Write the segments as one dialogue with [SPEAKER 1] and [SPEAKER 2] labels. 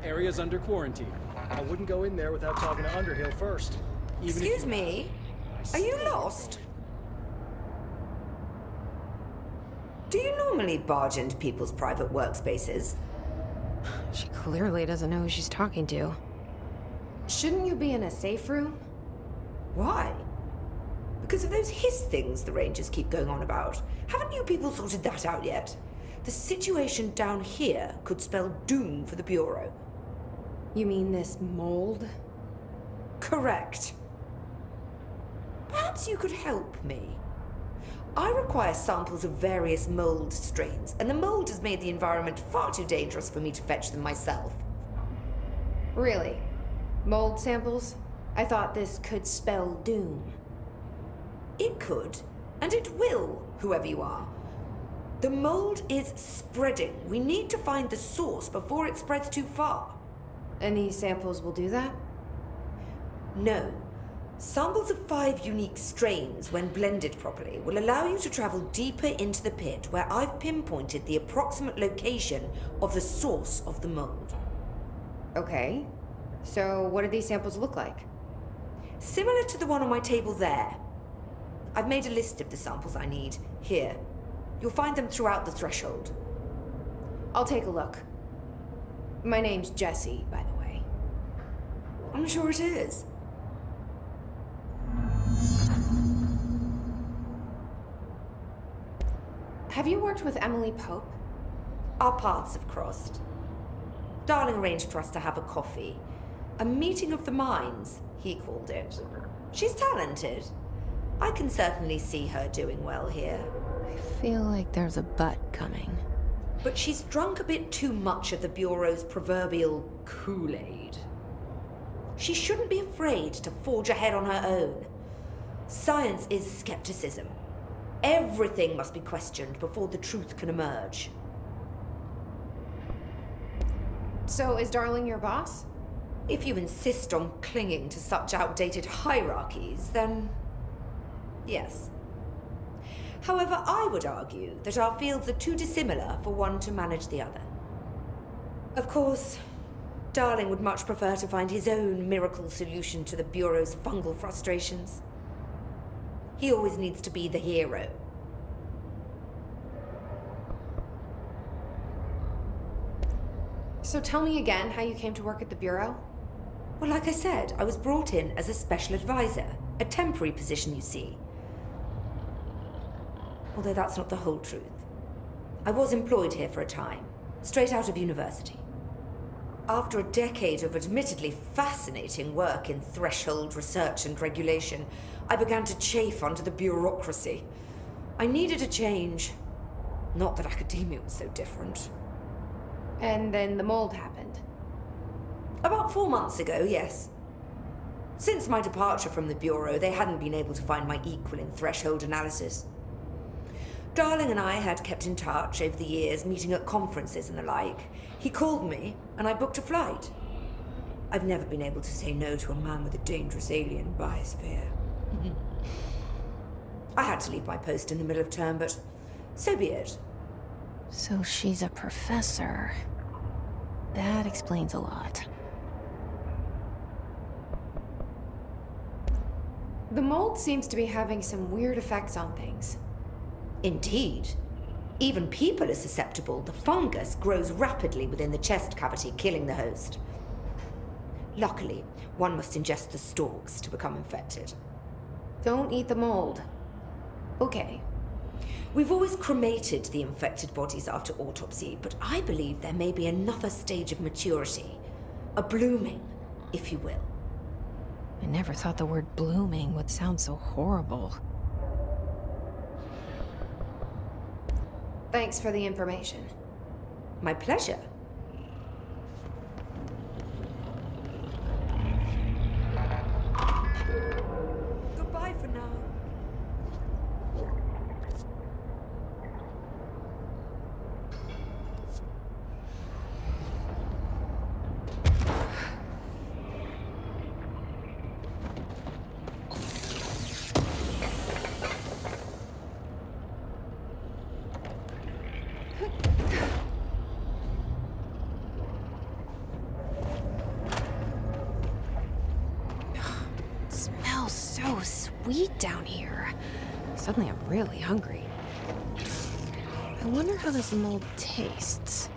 [SPEAKER 1] Area's under quarantine.
[SPEAKER 2] I wouldn't go in there without talking to Underhill first.
[SPEAKER 3] Excuse me? Are you lost? Do you normally barge into people's private workspaces?
[SPEAKER 4] She clearly doesn't know who she's talking to. Shouldn't you be in a safe room?
[SPEAKER 3] Why? Because of those hiss things the Rangers keep going on about. Haven't you people sorted that out yet? The situation down here could spell doom for the Bureau.
[SPEAKER 4] You mean this mold?
[SPEAKER 3] Correct. Perhaps you could help me. I require samples of various mold strains, and the mold has made the environment far too dangerous for me to fetch them myself.
[SPEAKER 4] Really? Mold samples? I thought this could spell doom.
[SPEAKER 3] It could, and it will, whoever you are. The mold is spreading. We need to find the source before it spreads too far.
[SPEAKER 4] And these samples will do that?
[SPEAKER 3] No. Samples of 5 unique strains, when blended properly, will allow you to travel deeper into the pit where I've pinpointed the approximate location of the source of the mold.
[SPEAKER 4] Okay. So what do these samples look like?
[SPEAKER 3] Similar to the one on my table there. I've made a list of the samples I need. Here. You'll find them throughout the threshold.
[SPEAKER 4] I'll take a look. My name's Jessie, by the way.
[SPEAKER 3] I'm sure it is.
[SPEAKER 4] Have you worked with Emily Pope?
[SPEAKER 3] Our paths have crossed. Darling arranged for us to have a coffee. A meeting of the minds, he called it. She's talented. I can certainly see her doing well here.
[SPEAKER 4] I feel like there's a but coming.
[SPEAKER 3] But she's drunk a bit too much of the Bureau's proverbial Kool-Aid. She shouldn't be afraid to forge ahead on her own. Science is skepticism. Everything must be questioned before the truth can emerge.
[SPEAKER 4] So is Darling your boss?
[SPEAKER 3] If you insist on clinging to such outdated hierarchies, then yes. However, I would argue that our fields are too dissimilar for one to manage the other. Of course, Darling would much prefer to find his own miracle solution to the Bureau's fungal frustrations. He always needs to be the hero.
[SPEAKER 4] So tell me again how you came to work at the Bureau?
[SPEAKER 3] Well, like I said, I was brought in as a special advisor. A temporary position, you see. Although that's not the whole truth. I was employed here for a time, straight out of university. After a decade of admittedly fascinating work in threshold research and regulation, I began to chafe under the bureaucracy. I needed a change. Not that academia was so different.
[SPEAKER 4] And then the mold happened.
[SPEAKER 3] About 4 months ago, yes. Since my departure from the Bureau, they hadn't been able to find my equal in threshold analysis. Darling and I had kept in touch over the years, meeting at conferences and the like. He called me, and I booked a flight. I've never been able to say no to a man with a dangerous alien biosphere. I had to leave my post in the middle of term, but so be it.
[SPEAKER 4] So she's a professor. That explains a lot. The mold seems to be having some weird effects on things.
[SPEAKER 3] Indeed. Even people are susceptible. The fungus grows rapidly within the chest cavity, killing the host. Luckily, one must ingest the stalks to become infected.
[SPEAKER 4] Don't eat the mold. Okay.
[SPEAKER 3] We've always cremated the infected bodies after autopsy, but I believe there may be another stage of maturity. A blooming, if you will.
[SPEAKER 4] I never thought the word blooming would sound so horrible. Thanks for the information.
[SPEAKER 3] My pleasure. Goodbye for now.
[SPEAKER 4] weed down here. Suddenly I'm really hungry. I wonder how this mold tastes.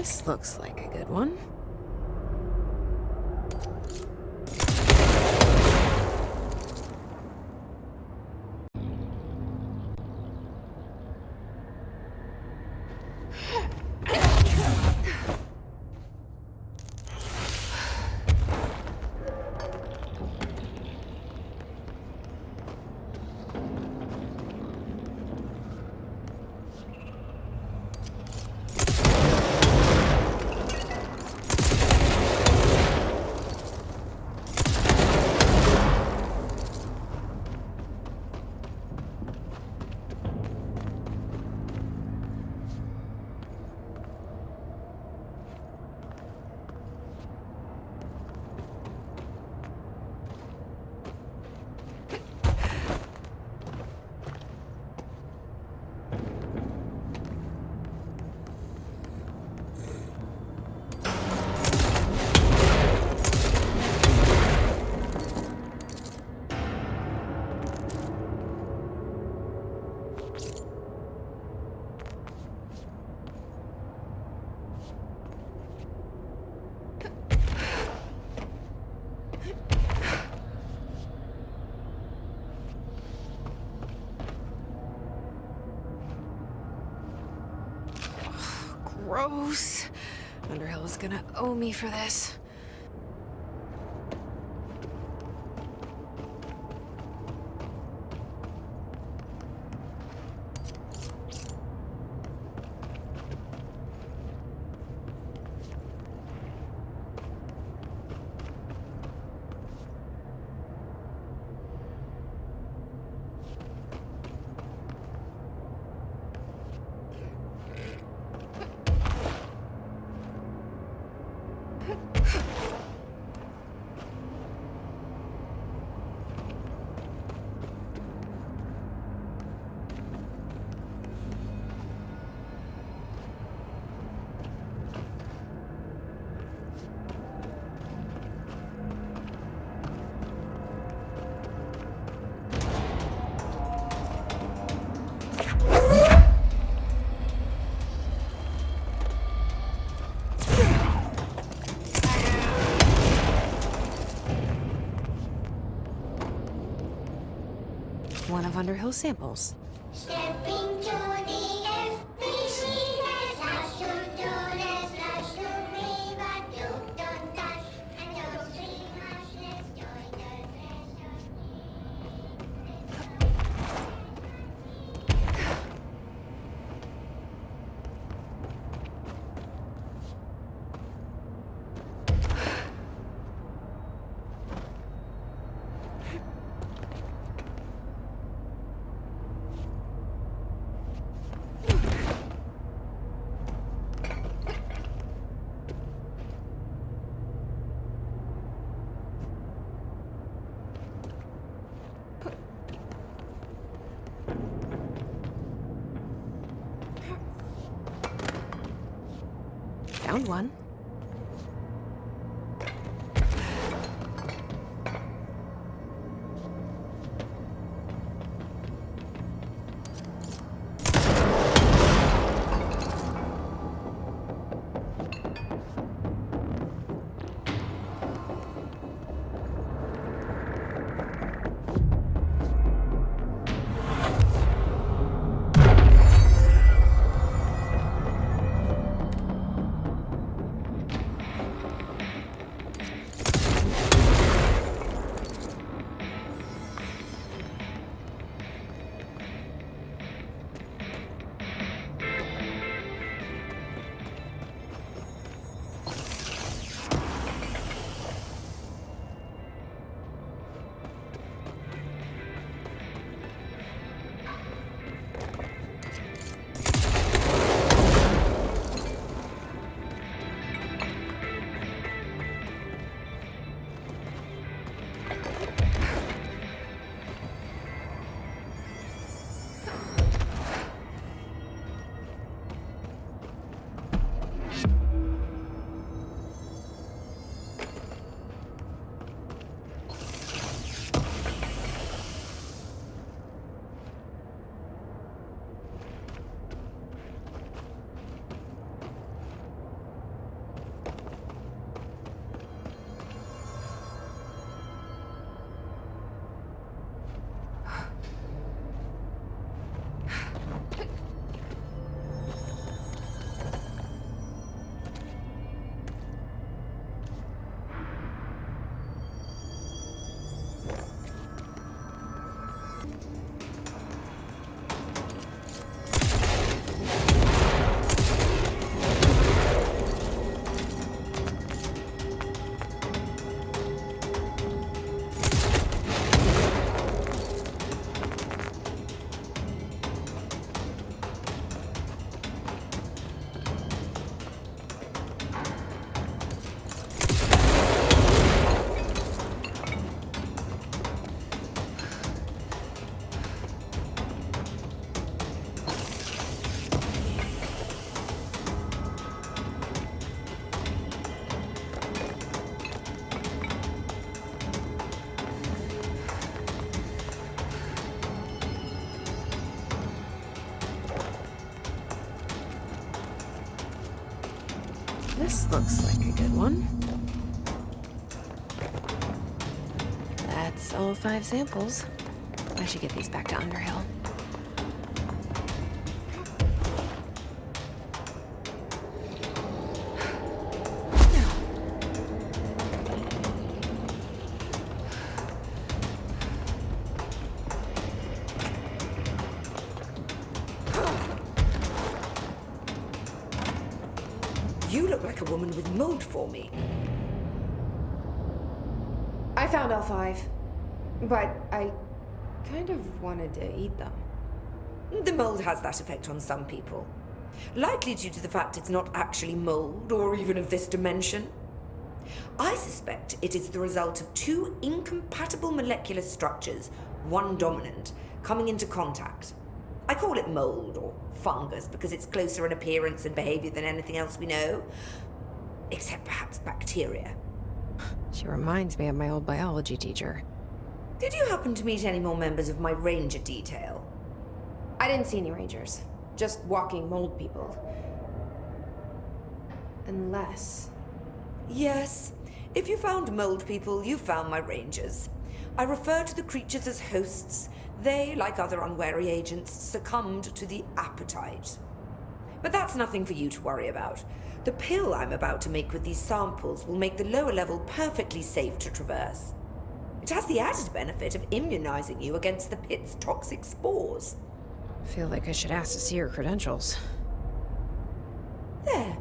[SPEAKER 4] This looks like a good one. Gross. Underhill is gonna owe me for this. One of Underhill's samples.
[SPEAKER 1] Step into the FBC, let's slash to do, let's slash to me, but don't touch, and don't scream hush, let's join the treasure.
[SPEAKER 4] Found one. Looks like a good one. That's all 5 samples. I should get these back to Underhill.
[SPEAKER 3] You look like a woman with mold for me.
[SPEAKER 4] I found all 5, but I kind of wanted to eat them.
[SPEAKER 3] The mold has that effect on some people. Likely due to the fact it's not actually mold, or even of this dimension. I suspect it is the result of 2 incompatible molecular structures, one dominant, coming into contact. I call it mold, or fungus, because it's closer in appearance and behavior than anything else we know. Except perhaps bacteria.
[SPEAKER 4] She reminds me of my old biology teacher.
[SPEAKER 3] Did you happen to meet any more members of my ranger detail?
[SPEAKER 4] I didn't see any rangers. Just walking mold people. Unless...
[SPEAKER 3] Yes. If you found mold people, you found my rangers. I refer to the creatures as hosts. They, like other unwary agents, succumbed to the appetite. But that's nothing for you to worry about. The pill I'm about to make with these samples will make the lower level perfectly safe to traverse. It has the added benefit of immunizing you against the pit's toxic spores.
[SPEAKER 4] I feel like I should ask to see her credentials.
[SPEAKER 3] There.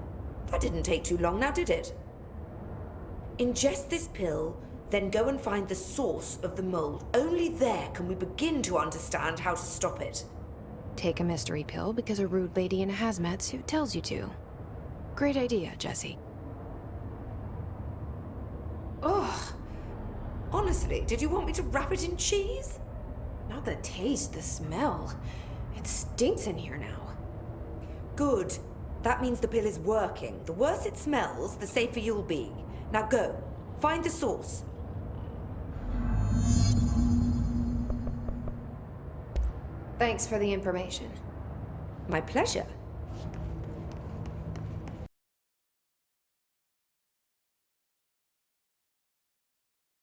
[SPEAKER 3] That didn't take too long now, did it? Ingest this pill, then go and find the source of the mold. Only there can we begin to understand how to stop it.
[SPEAKER 4] Take a mystery pill because a rude lady in a hazmat suit tells you to. Great idea, Jesse.
[SPEAKER 3] Ugh. Honestly, did you want me to wrap it in cheese?
[SPEAKER 4] Not the taste, the smell. It stinks in here now.
[SPEAKER 3] Good. That means the pill is working. The worse it smells, the safer you'll be. Now go. Find the source.
[SPEAKER 4] Thanks for the information.
[SPEAKER 3] My pleasure.